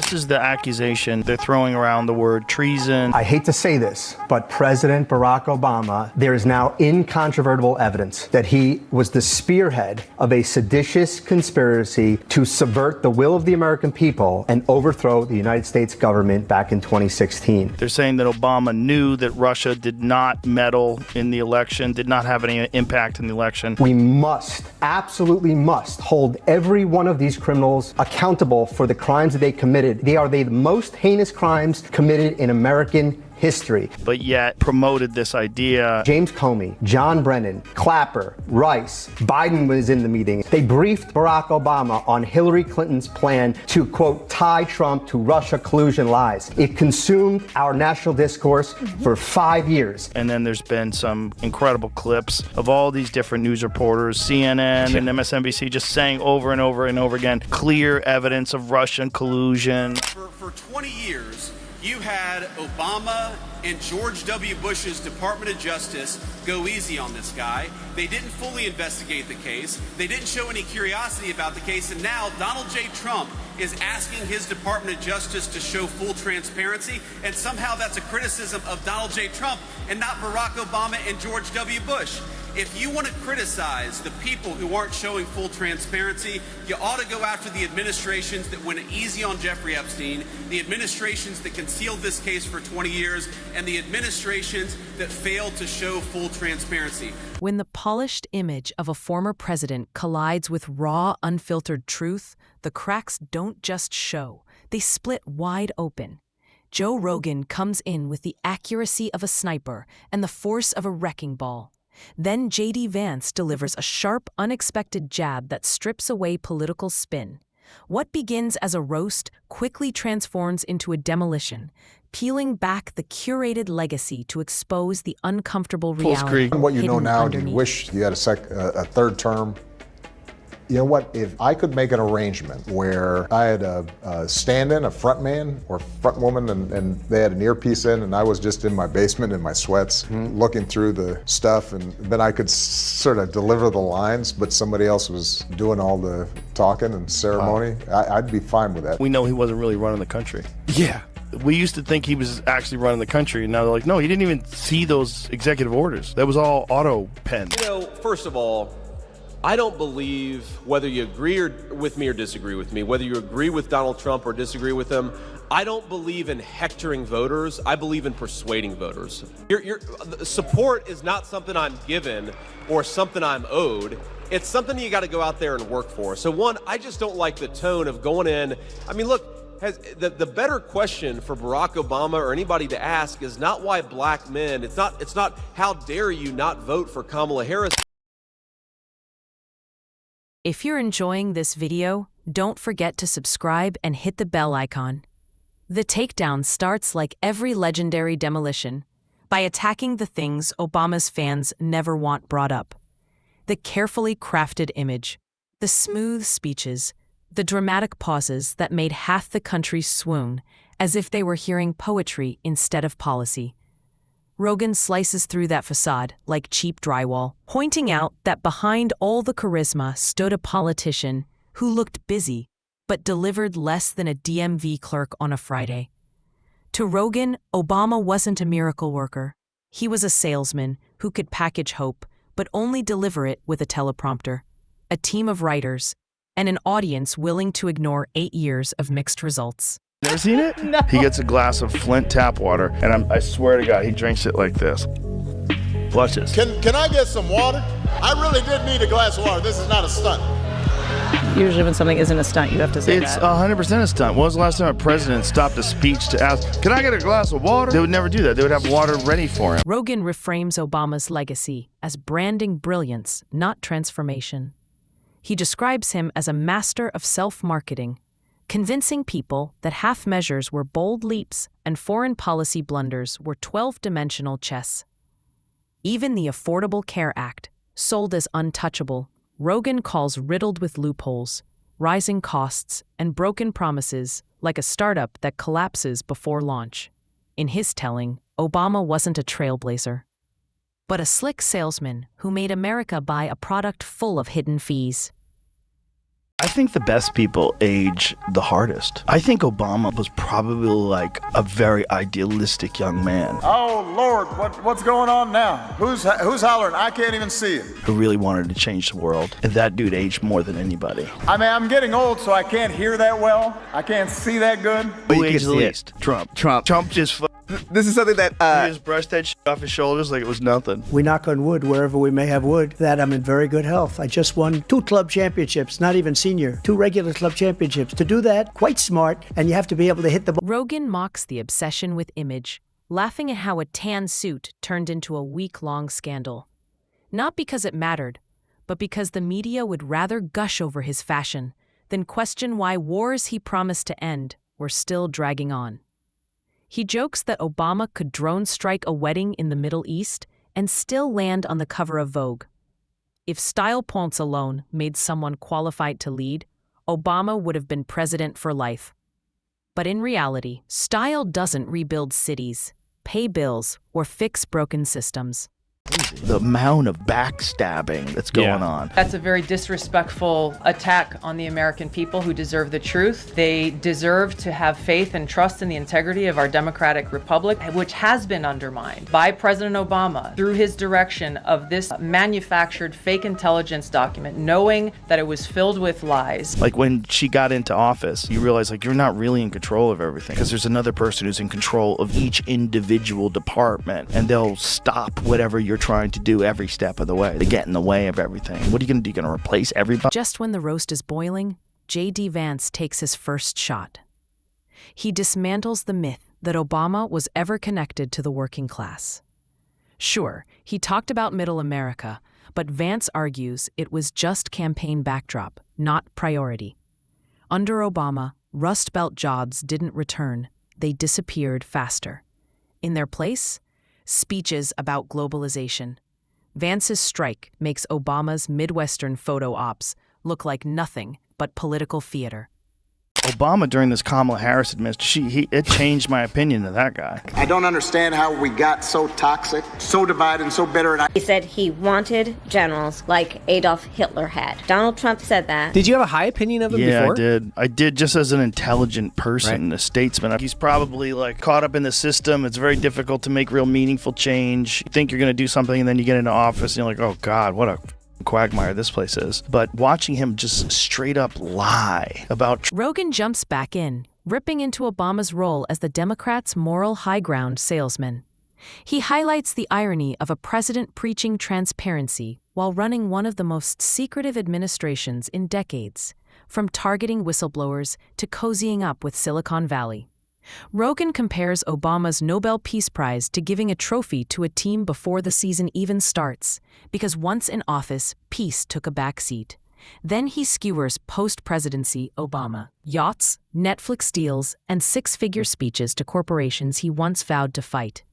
This is the accusation. They're throwing around the word treason. I hate to say this, but President Barack Obama, there is now incontrovertible evidence that he was the spearhead of a seditious conspiracy to subvert the will of the American people and overthrow the United States government back in 2016. They're saying that Obama knew that Russia did not meddle in the election, did not have any impact in the election. We must, absolutely must, hold every one of these criminals accountable for the crimes that they committed. They are the most heinous crimes committed in American history. But yet promoted this idea. James Comey, John Brennan, Clapper, Rice, Biden was in the meeting. They briefed Barack Obama on Hillary Clinton's plan to, quote, tie Trump to Russia collusion lies. It consumed our national discourse for 5 years. And then there's been some incredible clips of all these different news reporters, CNN and MSNBC, just saying over and over and over again, clear evidence of Russian collusion. For 20 years, you had Obama and George W. Bush's Department of Justice go easy on this guy. They didn't fully investigate the case. They didn't show any curiosity about the case. And now Donald J. Trump is asking his Department of Justice to show full transparency. And somehow that's a criticism of Donald J. Trump and not Barack Obama and George W. Bush. If you want to criticize the people who aren't showing full transparency, you ought to go after the administrations that went easy on Jeffrey Epstein, the administrations that concealed this case for 20 years, and the administrations that failed to show full transparency. When the polished image of a former president collides with raw, unfiltered truth, the cracks don't just show, they split wide open. Joe Rogan comes in with the accuracy of a sniper and the force of a wrecking ball. Then JD Vance delivers a sharp, unexpected jab that strips away political spin. What begins as a roast quickly transforms into a demolition, peeling back the curated legacy to expose the uncomfortable reality. What you know now, do you underneath. wish you had a third term? You know what, if I could make an arrangement where I had a stand-in, a front man or front woman, and they had an earpiece in, and I was just in my basement in my sweats looking through the stuff, and then I could sort of deliver the lines, but somebody else was doing all the talking and ceremony, I'd be fine with that. We know he wasn't really running the country. Yeah. We used to think he was actually running the country, and now they're like, no, he didn't even see those executive orders. That was all auto-penned. You know, first of all, I don't believe, whether you agree with me or disagree with me, whether you agree with Donald Trump or disagree with him, I don't believe in hectoring voters. I believe in persuading voters. Your support is not something I'm given or something I'm owed. It's something you got to go out there and work for. So one, I just don't like the tone of going in. I mean, look, the better question for Barack Obama or anybody to ask is not why black men. It's not how dare you not vote for Kamala Harris. If you're enjoying this video, don't forget to subscribe and hit the bell icon. The takedown starts like every legendary demolition, by attacking the things Obama's fans never want brought up. The carefully crafted image, the smooth speeches, the dramatic pauses that made half the country swoon as if they were hearing poetry instead of policy. Rogan slices through that facade like cheap drywall, pointing out that behind all the charisma stood a politician who looked busy but delivered less than a DMV clerk on a Friday. To Rogan, Obama wasn't a miracle worker. He was a salesman who could package hope but only deliver it with a teleprompter, a team of writers, and an audience willing to ignore 8 years of mixed results. Never seen it? No. He gets a glass of Flint tap water, and I swear to God, he drinks it like this. Watch this. Can I get some water? I really did need a glass of water. This is not a stunt. Usually when something isn't a stunt, you have to say It's that. 100% a stunt. When was the last time a president stopped a speech to ask, can I get a glass of water? They would never do that. They would have water ready for him. Rogan reframes Obama's legacy as branding brilliance, not transformation. He describes him as a master of self-marketing, convincing people that half measures were bold leaps and foreign policy blunders were 12-dimensional chess. Even the Affordable Care Act, sold as untouchable, Rogan calls riddled with loopholes, rising costs, and broken promises, like a startup that collapses before launch. In his telling, Obama wasn't a trailblazer, but a slick salesman who made America buy a product full of hidden fees. I think the best people age the hardest. I think Obama was probably like a very idealistic young man Oh, Lord, what's going on now? Who's hollering? I can't even see it. who really wanted to change the world. And that dude aged more than anybody. I mean, I'm getting old, so I can't hear that well. I can't see that good. Who you aged can the see it. least? Trump. Trump. Trump just This is something that he just brushed that shit off his shoulders like it was nothing. We knock on wood wherever we may have wood, that I'm in very good health. I just won 2 club championships, not even senior, 2 regular club championships. To do that, quite smart, and you have to be able to hit the ball. Rogan mocks the obsession with image, laughing at how a tan suit turned into a week-long scandal. Not because it mattered, but because the media would rather gush over his fashion than question why wars he promised to end were still dragging on. He jokes that Obama could drone strike a wedding in the Middle East and still land on the cover of Vogue. If style points alone made someone qualified to lead, Obama would have been president for life. But in reality, style doesn't rebuild cities, pay bills, or fix broken systems. The amount of backstabbing that's going on. That's a very disrespectful attack on the American people who deserve the truth. They deserve to have faith and trust in the integrity of our democratic republic, which has been undermined by President Obama through his direction of this manufactured fake intelligence document, knowing that it was filled with lies. Like when she got into office, you realize like you're not really in control of everything because there's another person who's in control of each individual department, and they'll stop whatever you're trying to do every step of the way. They get in the way of everything. What are you going to do? You're going to replace everybody? Just when the roast is boiling, JD Vance takes his first shot. He dismantles the myth that Obama was ever connected to the working class. Sure, he talked about middle America, but Vance argues it was just campaign backdrop, not priority. Under Obama, Rust Belt jobs didn't return. They disappeared faster. In their place, speeches about globalization. Vance's strike makes Obama's Midwestern photo ops look like nothing but political theater. Obama during this Kamala Harris administration, it changed my opinion of that guy. I don't understand how we got so toxic, so divided, and so bitter. And He said he wanted generals like Adolf Hitler had. Donald Trump said that. Did you have a high opinion of him before? I did just as an intelligent person, a statesman. He's probably like caught up in the system. It's very difficult to make real meaningful change. You think you're going to do something and then you get into office and you're like, oh God, what a quagmire this place is. But watching him just straight up lie about Rogan jumps back in, ripping into Obama's role as the Democrats' moral high ground salesman. He highlights the irony of a president preaching transparency while running one of the most secretive administrations in decades, from targeting whistleblowers to cozying up with Silicon Valley. Rogan compares Obama's Nobel Peace Prize to giving a trophy to a team before the season even starts, because once in office, peace took a backseat. Then he skewers post-presidency Obama, yachts, Netflix deals, and 6-figure speeches to corporations he once vowed to fight.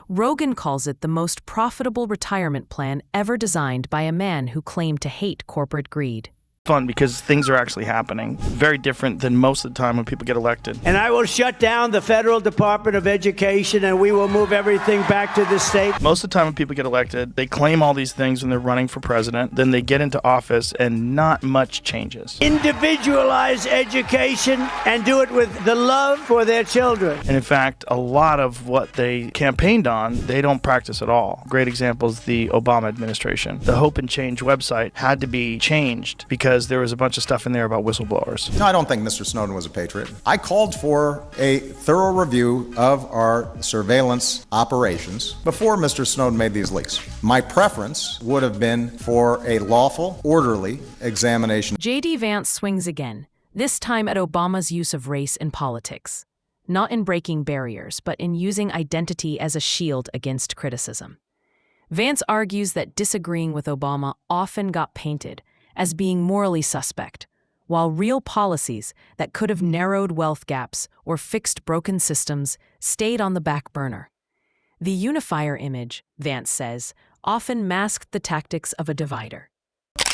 Rogan calls it the most profitable retirement plan ever designed by a man who claimed to hate corporate greed. fun because things are actually happening. Very different than most of the time when people get elected. And I will shut down the federal Department of Education, and we will move everything back to the state. Most of the time when people get elected, they claim all these things when they're running for president. Then they get into office and not much changes. Individualize education and do it with the love for their children. And in fact, a lot of what they campaigned on, they don't practice at all. Great example is the Obama administration. The Hope and Change website had to be changed because there was a bunch of stuff in there about whistleblowers. No, I don't think Mr. Snowden was a patriot. I called for a thorough review of our surveillance operations before Mr. Snowden made these leaks. My preference would have been for a lawful, orderly examination. JD Vance swings again, this time at Obama's use of race in politics. Not in breaking barriers, but in using identity as a shield against criticism. Vance argues that disagreeing with Obama often got painted as being morally suspect, while real policies that could have narrowed wealth gaps or fixed broken systems stayed on the back burner. The unifier image, Vance says, often masked the tactics of a divider.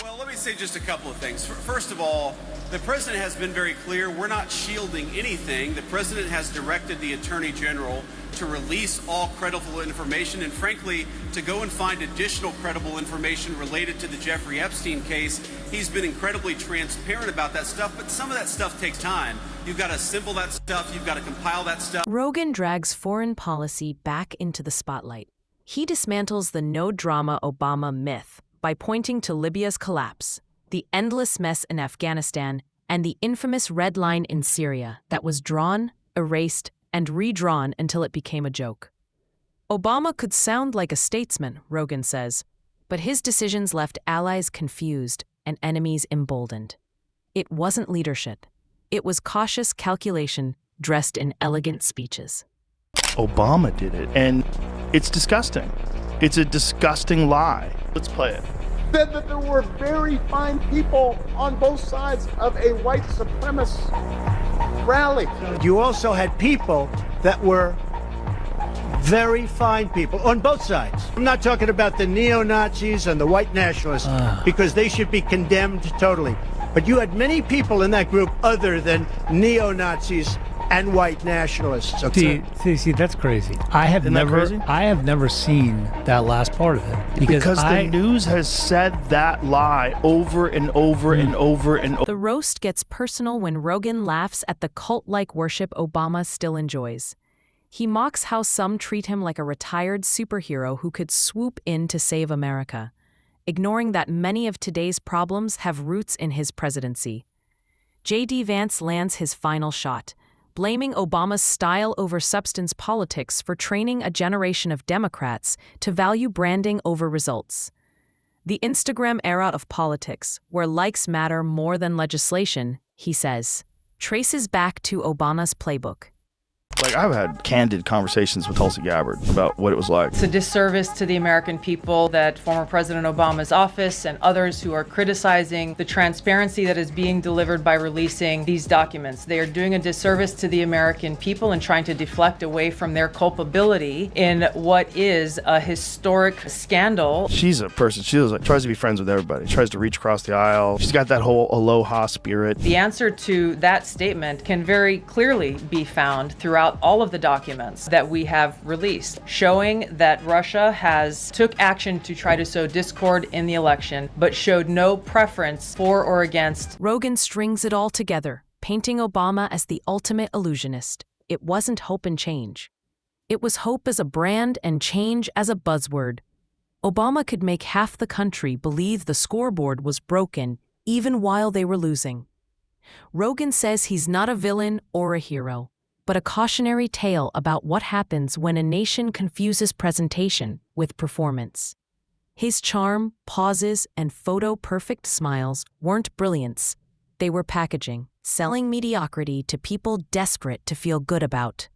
Well, let me say just a couple of things. First of all, the president has been very clear. We're not shielding anything. The president has directed the Attorney General to release all credible information and, frankly, to go and find additional credible information related to the Jeffrey Epstein case. He's been incredibly transparent about that stuff, but some of that stuff takes time. You've got to assemble that stuff. You've got to compile that stuff. Rogan drags foreign policy back into the spotlight. He dismantles the no-drama Obama myth by pointing to Libya's collapse, the endless mess in Afghanistan, and the infamous red line in Syria that was drawn, erased, and redrawn until it became a joke. Obama could sound like a statesman, Rogan says, but his decisions left allies confused and enemies emboldened. It wasn't leadership. It was cautious calculation dressed in elegant speeches. Obama did it, and it's disgusting. It's a disgusting lie. Let's play it. Said that there were very fine people on both sides of a white supremacist rally. You also had people that were very fine people on both sides. I'm not talking about the neo-Nazis and the white nationalists because they should be condemned totally. But you had many people in that group other than neo-Nazis and white nationalists. Okay? See, that's crazy. I have never seen that last part of it because the news has said that lie over and over and over and over. The roast gets personal when Rogan laughs at the cult-like worship Obama still enjoys. He mocks how some treat him like a retired superhero who could swoop in to save America, ignoring that many of today's problems have roots in his presidency. JD Vance lands his final shot, blaming Obama's style over substance politics for training a generation of Democrats to value branding over results. The Instagram era of politics, where likes matter more than legislation, he says, traces back to Obama's playbook. Like, I've had candid conversations with Tulsi Gabbard about what it was like. It's a disservice to the American people that former President Obama's office and others who are criticizing the transparency that is being delivered by releasing these documents. They are doing a disservice to the American people and trying to deflect away from their culpability in what is a historic scandal. She's a person, tries to be friends with everybody, tries to reach across the aisle. She's got that whole aloha spirit. The answer to that statement can very clearly be found throughout all of the documents that we have released, showing that Russia took action to try to sow discord in the election, but showed no preference for or against. Rogan strings it all together, painting Obama as the ultimate illusionist. It wasn't hope and change. It was hope as a brand and change as a buzzword. Obama could make half the country believe the scoreboard was broken, even while they were losing. Rogan says he's not a villain or a hero, but a cautionary tale about what happens when a nation confuses presentation with performance. His charm, pauses, and photo-perfect smiles weren't brilliance. They were packaging, selling mediocrity to people desperate to feel good about.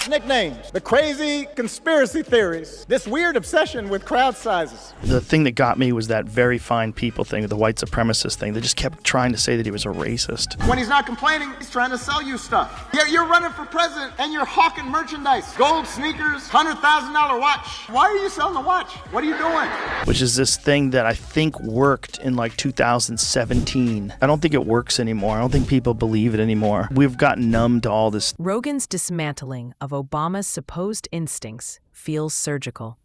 Nicknames, the crazy conspiracy theories, this weird obsession with crowd sizes. The thing that got me was that very fine people thing, the white supremacist thing. They just kept trying to say that he was a racist. When he's not complaining, he's trying to sell you stuff. You're running for president and you're hawking merchandise. Gold sneakers, $100,000 watch. Why are you selling the watch? What are you doing? Which is this thing that I think worked in like 2017. I don't think it works anymore. I don't think people believe it anymore. We've gotten numb to all this. Rogan's dismantling of Obama's supposed instincts feels surgical.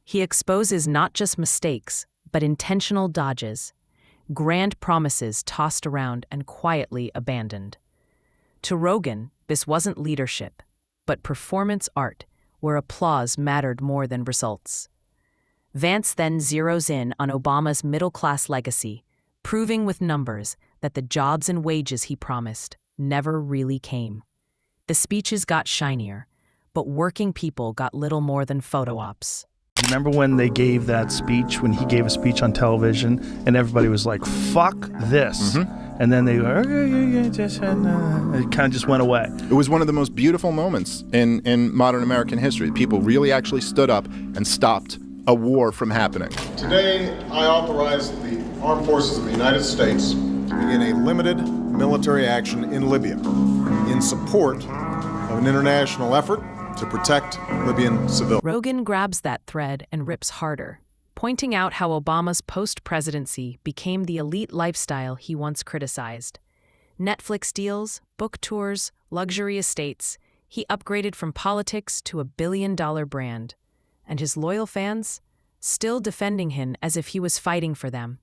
He exposes not just mistakes, but intentional dodges, grand promises tossed around and quietly abandoned. To Rogan, this wasn't leadership, but performance art, where applause mattered more than results. Vance then zeroes in on Obama's middle-class legacy, proving with numbers that the jobs and wages he promised never really came. The speeches got shinier, but working people got little more than photo ops. Remember when they gave that speech, when he gave a speech on television, and everybody was like, fuck this. Mm-hmm. And then they go, it kind of just went away. It was one of the most beautiful moments in modern American history. People really actually stood up and stopped a war from happening. Today, I authorize the Armed Forces of the United States to begin a limited military action in Libya in support of an international effort to protect Libyan civilians. Rogan grabs that thread and rips harder. pointing out how Obama's post-presidency became the elite lifestyle he once criticized. Netflix deals, book tours, luxury estates, he upgraded from politics to a billion-dollar brand. And his loyal fans? Still defending him as if he was fighting for them.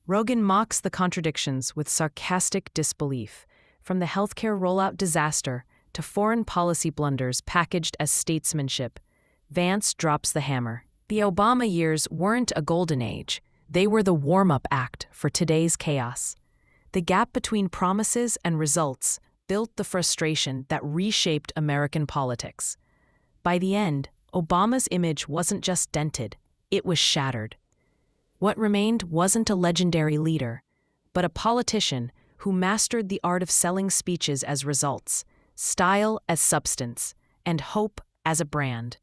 Rogan mocks the contradictions with sarcastic disbelief, from the healthcare rollout disaster to foreign policy blunders packaged as statesmanship. Vance drops the hammer. The Obama years weren't a golden age. They were the warm-up act for today's chaos. The gap between promises and results built the frustration that reshaped American politics. By the end, Obama's image wasn't just dented, it was shattered. What remained wasn't a legendary leader, but a politician who mastered the art of selling speeches as results, style as substance, and hope as a brand.